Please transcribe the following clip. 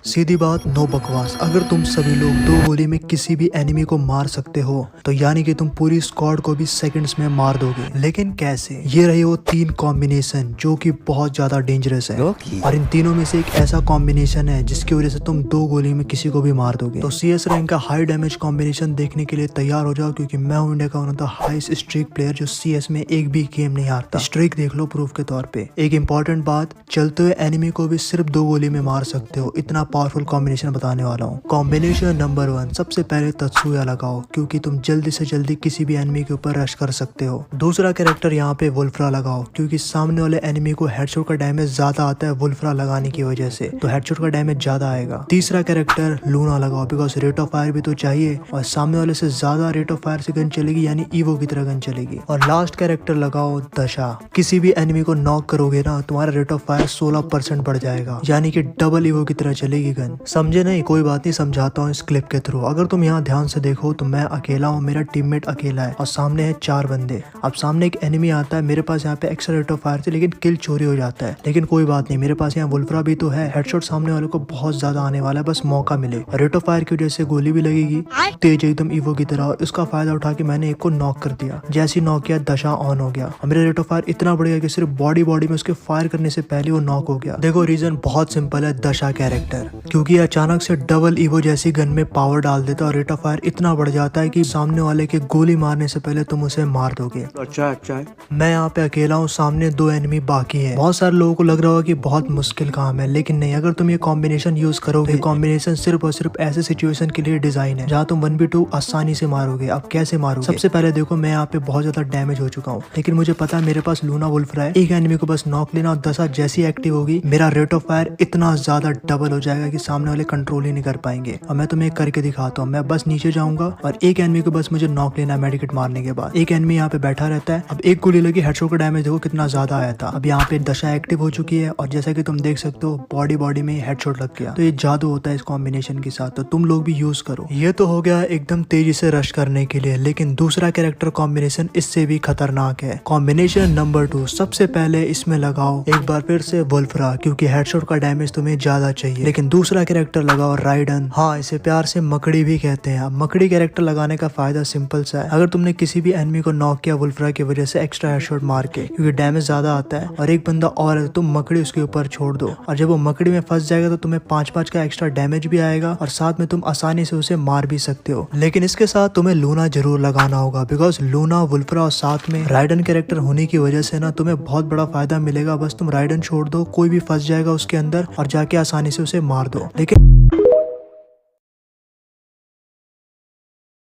सीधी बात, नो बकवास। अगर तुम सभी लोग दो गोली में किसी भी एनिमी को मार सकते हो तो यानी कि तुम पूरी स्क्वाड को भी सेकंड्स में मार दोगे। लेकिन कैसे? ये रही वो तीन कॉम्बिनेशन जो कि बहुत ज्यादा डेंजरस है और इन तीनों में से एक ऐसा कॉम्बिनेशन है जिसकी वजह से तुम दो गोली में किसी को भी मार दोगे। तो CS रैंक का हाई डैमेज कॉम्बिनेशन देखने के लिए तैयार हो जाओ, क्योंकि मैं हूं इंडिया का one of the highest streak player जो CS में एक भी गेम नहीं हारता। स्ट्रीक देख लो प्रूफ के तौर पे। एक इंपॉर्टेंट बात, चलते हुए एनिमी को भी सिर्फ दो गोली में मार सकते हो। इतना पावरफुल कॉम्बिनेशन बताने वाला हूँ। कॉम्बिनेशन नंबर 1, सबसे पहले तत्सुया लगाओ, क्योंकि तुम जल्दी से जल्दी किसी भी एनिमी के ऊपर रश कर सकते हो। दूसरा कैरेक्टर यहाँ पे वुल्फ्रा लगाओ, क्योंकि सामने वाले एनिमी को हेडशॉट का डैमेज ज्यादा आता है वुल्फ्रा लगाने की वजह से, तो हेडशॉट का डैमेज ज्यादा आएगा। तीसरा कैरेक्टर लूना लगाओ, बिकॉज रेट ऑफ फायर भी तो चाहिए और सामने वाले से ज्यादा रेट ऑफ फायर से गन चलेगी, यानी ईवो की तरह गन चलेगी। और लास्ट कैरेक्टर लगाओ दशा। किसी भी एनिमी को नॉक करोगे ना, तुम्हारा रेट ऑफ फायर 16% बढ़ जाएगा, यानी कि डबल ईवो की तरह चलेगी गन। समझे नहीं? कोई बात नहीं, समझाता हूँ इस क्लिप के थ्रू। अगर तुम यहाँ ध्यान से देखो तो मैं अकेला हूँ, मेरा टीममेट अकेला है और सामने है 4 बंदे। अब सामने एक एनिमी आता है, मेरे पास यहाँ पे एक्स्ट्रा रेट ऑफ फायर थी लेकिन किल चोरी हो जाता है। लेकिन कोई बात नहीं, मेरे पास यहाँ वुल्फ्रा भी तो है। हेडशॉट सामने वाले को बहुत ज्यादा आने वाला है, बस मौका मिले। रेट ऑफ फायर की वजह से गोली भी लगेगी तेज एकदम ईवो की तरह, और इसका फायदा उठा के मैंने एक को नॉक कर दिया। जैसे ही नॉक किया दशा ऑन हो गया। मेरा रेट ऑफ फायर इतना बढ़ गया कि सिर्फ बॉडी में उसके फायर करने से पहले वो नॉक हो गया। देखो रीजन बहुत सिंपल है, दशा कैरेक्टर, क्योंकि अचानक से डबल ईवो जैसी गन में पावर डाल देता है और रेट ऑफ फायर इतना बढ़ जाता है कि सामने वाले के गोली मारने से पहले तुम उसे मार दोगे। अच्छा है। मैं यहाँ पे अकेला हूँ, सामने 2 एनिमी बाकी है। बहुत सारे लोगों को लग रहा होगा कि बहुत मुश्किल काम है, लेकिन नहीं। अगर तुम ये कॉम्बिनेशन यूज करोगे, कॉम्बिनेशन सिर्फ और सिर्फ ऐसे सिचुएशन के लिए डिजाइन है जहाँ तुम 1v2 आसानी से मारोगे। अब कैसे मारोगे? सबसे पहले देखो, मैं यहाँ पे बहुत ज्यादा डैमेज हो चुका हूँ, लेकिन मुझे पता है मेरे पास लूना वुल्फ्रा है। एक एनिमी को बस नॉक लेना और दशा जैसी एक्टिव होगी, मेरा रेट ऑफ फायर इतना ज्यादा डबल हो जाएगा कि सामने वाले कंट्रोल ही नहीं कर पाएंगे। और मैं तुम्हें करके दिखाता हूँ। मैं बस नीचे जाऊंगा और एक एनिमी को बस मुझे नॉक लेना है मेडिकेट मारने के बाद। एक एनिमी यहाँ पे बैठा रहता है। अब एक गोली लगी, हेडशॉट का डैमेज देखो कितना ज्यादा आया था। अब यहाँ पे दशा एक्टिव हो चुकी है और जैसा कि तुम देख सकते हो बॉडी में हेडशॉट लग गया। तो ये जादू होता है इस कॉम्बिनेशन के साथ, तो तुम लोग भी यूज करो। ये तो हो गया एकदम तेजी से रश करने के लिए, लेकिन दूसरा कैरेक्टर कॉम्बिनेशन इससे भी खतरनाक है। कॉम्बिनेशन नंबर 2, सबसे पहले इसमें लगाओ एक बार फिर से वुल्फ्रा, क्योंकि हेडशॉट का डैमेज तुम्हें ज्यादा चाहिए। लेकिन दूसरा कैरेक्टर लगाओ राइडन। हाँ, इसे प्यार से मकड़ी भी कहते हैं। अब मकड़ी कैरेक्टर लगाने का फायदा सिंपल सा है। अगर तुमने किसी भी एनिमी को नॉक किया वुल्फ्रा की वजह से एक्स्ट्रा हेडशॉट मार के, क्योंकि डैमेज ज्यादा आता है और एक बंदा और है, तुम मकड़ी उसके ऊपर छोड़ दो और जब वो मकड़ी में फंस जाएगा तो तुम्हें 5-5 का एक्स्ट्रा डैमेज भी आएगा और साथ में तुम आसानी से उसे मार भी सकते हो। लेकिन इसके साथ तुम्हें लूना जरूर लगाना होगा, बिकॉज लूना वुल्फ्रा और साथ में राइडन कैरेक्टर होने की वजह से ना तुम्हें बहुत बड़ा फायदा मिलेगा। बस तुम राइडन छोड़ दो, कोई भी फंस जाएगा उसके अंदर और जाके आसानी से उसे मार दो। लेकिन